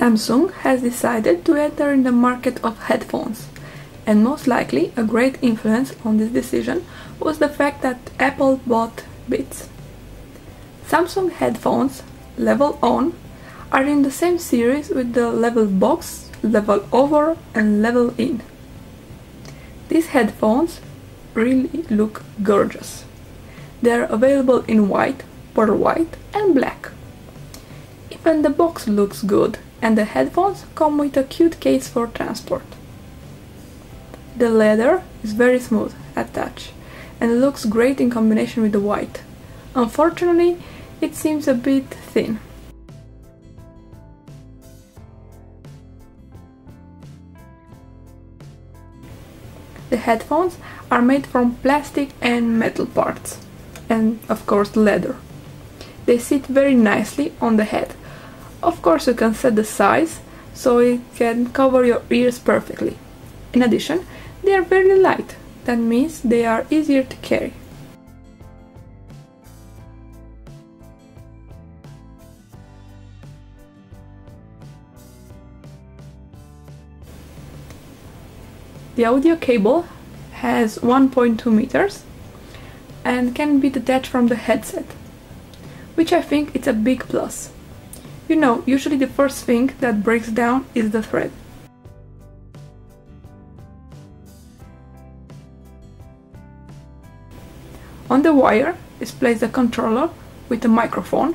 Samsung has decided to enter in the market of headphones, and most likely a great influence on this decision was the fact that Apple bought Beats. Samsung headphones, level on, are in the same series with the level box, level over and level in. These headphones really look gorgeous. They are available in white, pearl white and black. Even the box looks good, and the headphones come with a cute case for transport. The leather is very smooth at touch and looks great in combination with the white. Unfortunately, it seems a bit thin. The headphones are made from plastic and metal parts, and of course leather. They sit very nicely on the head. Of course you can set the size so it can cover your ears perfectly. In addition, they are very light. That means they are easier to carry. The audio cable has 1.2 meters and can be detached from the headset, which I think is a big plus. You know, usually the first thing that breaks down is the thread. On the wire is placed a controller with a microphone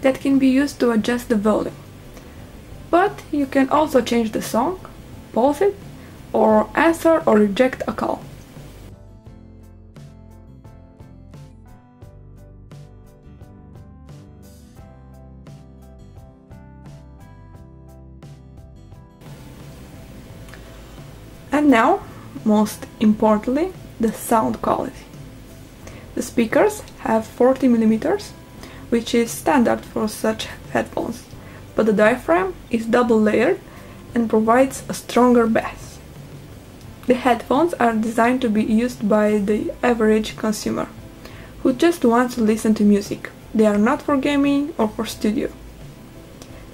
that can be used to adjust the volume. But you can also change the song, pause it, or answer or reject a call. And now, most importantly, the sound quality. The speakers have 40 millimeters, which is standard for such headphones, but the diaphragm is double layered and provides a stronger bass. The headphones are designed to be used by the average consumer, who just wants to listen to music. They are not for gaming or for studio.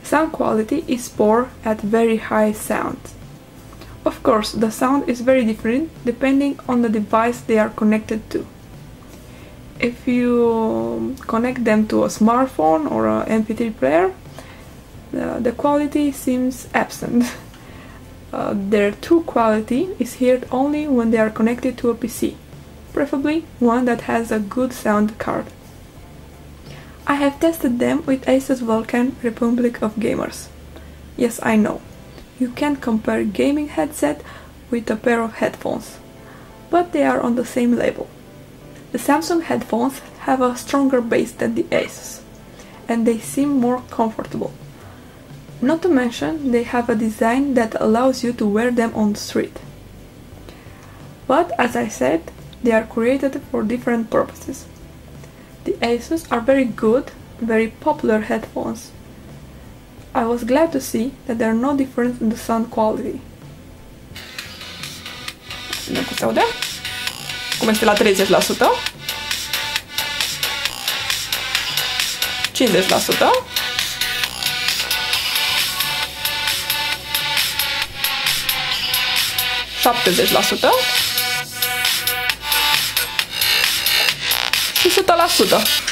Sound quality is Spor at very high sound. Of course, the sound is very different depending on the device they are connected to. If you connect them to a smartphone or an MP3 player, the quality seems absent. Their true quality is heard only when they are connected to a PC, preferably one that has a good sound card. I have tested them with Asus Vulcan Republic of Gamers. Yes, I know. You can't compare a gaming headset with a pair of headphones, but they are on the same level. The Samsung headphones have a stronger bass than the Asus, and they seem more comfortable. Not to mention, they have a design that allows you to wear them on the street. But as I said, they are created for different purposes. The Asus are very good, very popular headphones. I was glad to see that there are no difference in the sound quality. Vedem cum se aude. Cum este la 30%. 50%. 70% și 100%.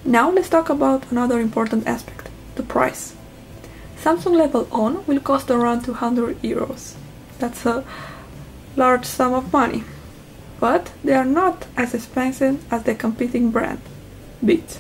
Now let's talk about another important aspect, the price. Samsung Level On will cost around 200 euros. That's a large sum of money. But they are not as expensive as the competing brand, Beats.